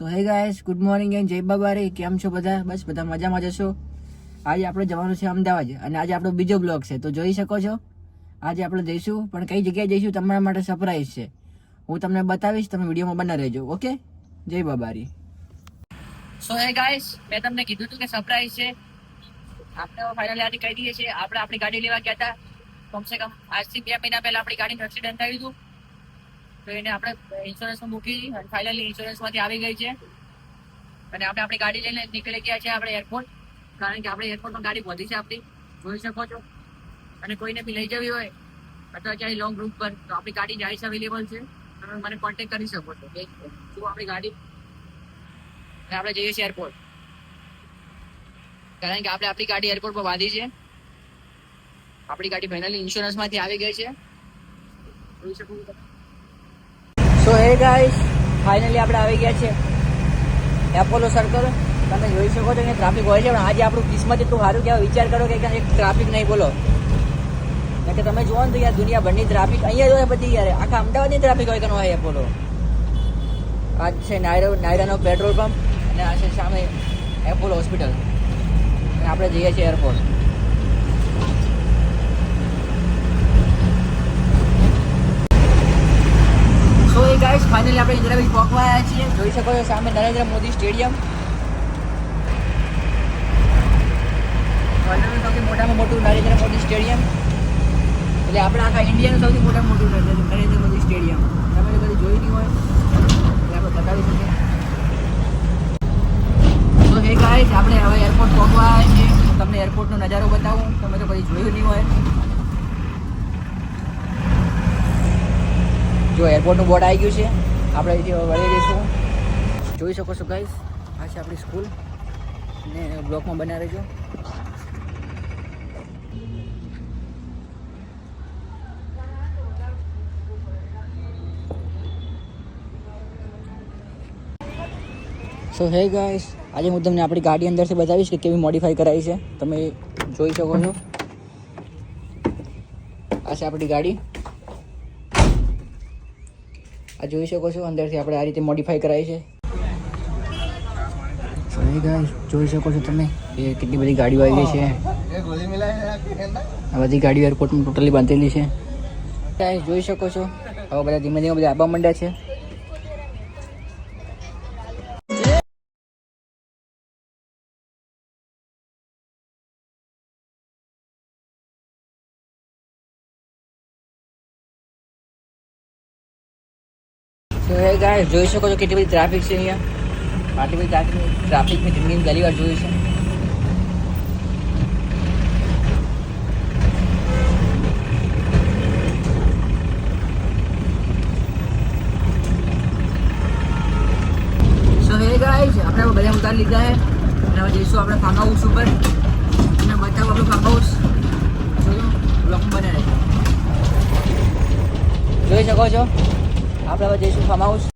સો હે guys, good morning and જય બાબારી. કેમ છો બધા? બસ બધા મજામાં જશો. આજે આપણે જવાનું છે અમદાવાદ અને આજે આપણો બીજો બ્લોગ છે, તો જોઈ શકો છો. આજે આપણે જઈશું, પણ કઈ જગ્યાએ જઈશું તમારા માટે સરપ્રાઈઝ છે. હું તમને બતાવીશ, તમે વિડીયોમાં બના રહેજો. ઓકે, જય બાબારી. સો હે ગાઈસ, મેં તમને કીધું હતું કે સરપ્રાઈઝ છે. આપણે ફાઇનલી આજે કહી દઈએ છીએ. આપણે આપણી ગાડી લેવા ગયા હતા. કમસે કમ આજથી 2 મહિના પહેલા આપણી ગાડીનું એક્સિડન્ટ થયું હતું, તો એને આપણે ઇન્સ્યોરન્સમાં મૂકી અને ફાઇનલી ઇન્સ્યોરન્સમાંથી આવી ગઈ છે. અને આપણે આપણી ગાડી લઈને નીકળી ગયા છે આપણે એરપોર્ટ, કારણ કે આપણે એરપોર્ટમાં ગાડી પહોંચી છે આપણી, જોઈ શકો છો. અને કોઈને બી લઈ જવી હોય અથવા ક્યાંય લોંગ રૂટ પર, તો આપણી ગાડી જાય છે, અવેલેબલ છે. તમે મને કોન્ટેક્ટ કરી શકો છો કે શું આપણી ગાડી. અને આપણે જઈએ છીએ એરપોર્ટ, કારણ કે આપણે આપણી ગાડી એરપોર્ટ પર બાંધી છે. આપણી ગાડી ફાઇનલી ઇન્સ્યોરન્સમાંથી આવી ગઈ છે, જોઈ શકો છો. સો હે ગાઈસ, ફાઇનલી આપણે આવી ગયા છે એપોલો સર્કલ. તમે જોઈ શકો છો કે ટ્રાફિક હોય છે, પણ આજે આપણું કિસ્મત એટલું સારું કહેવાય. વિચાર કરો કે એક ટ્રાફિક નહીં, બોલો. કારણ કે તમે જોવો ને તો યાર દુનિયાભરની ટ્રાફિક અહીંયા હોય બધી, યાર આખા અમદાવાદની ટ્રાફિક હોય કે ન હોય એપોલો. આ છે નાયરાનો પેટ્રોલ પંપ અને આ છે સામે એપોલો હોસ્પિટલ. અને આપણે જઈએ છીએ એરપોર્ટ. સો એ ગાઈસ, ફાઇનલી આપણે ઇન્દિરા બીચ પહોંચવા આવ્યા છીએ. જોઈ શકો છો સામે નરેન્દ્ર મોદી સ્ટેડિયમ. વર્લ્ડનું સૌથી મોટામાં મોટું નરેન્દ્ર મોદી સ્ટેડિયમ, એટલે આપણે આખા ઇન્ડિયાનું સૌથી મોટામાં મોટું નરેન્દ્ર મોદી સ્ટેડિયમ. તમે કદી જોઈ નહીં હોય એટલે આપણે બતાવી શકીએ. તો હે ગાઈસ, આપણે હવે એરપોર્ટ પહોંચવા આવ્યા છીએ. હું તમને એરપોર્ટનો નજારો બતાવું, તમે તો કદી જોયું નહીં હોય. જો એરપોર્ટનું બોર્ડ આવી ગયું છે, આપણે અહીંથી વળી જઈશું. જોઈ શકો છો ગાઈસ, આ છે આપણી સ્કૂલ. ને બ્લોકમાં બના રહેજો. સો હે ગાઈસ, આજે હું તમને આપણી ગાડી અંદરથી બતાવીશ કે કેવી મોડિફાઈ કરાવી છે. તમે જોઈ શકો છો, આ છે આપણી ગાડી. આ જોઈ શકો છો, અંદરથી આપણે આ રીતે મોડિફાઈ કરાવી છે. સો હે ગાઈસ, જોઈ શકો છો તમે કે કેટલી બધી ગાડીઓ આવી ગઈ છે. આ બધી ગાડીઓ એરપોર્ટમાં ટોટલી બાંધેલી છે. ગાઈસ જોઈ શકો છો, હવે બધા ધીમે ધીમે બધા આવવા માંડ્યા છે. તો હે ગાઈસ, જોઈ શકો છો કેટલી બધી ટ્રાફિક છે અહીંયા. આટલી બધી ટ્રાફિક મેં જિંદગીની પહેલી વાર જોયું છે. સો હે ગાઈસ, આપણે બધા ઉતારી લીધા છે અને હવે જઈશું આપણે ફાર્મ હાઉસ ઉપર. અને બતાવું આપણું ફાર્મ હાઉસ. બ્લોક બને રહે, જોઈ શકો છો. આપણે હવે જઈશું ફાર્મ હાઉસ.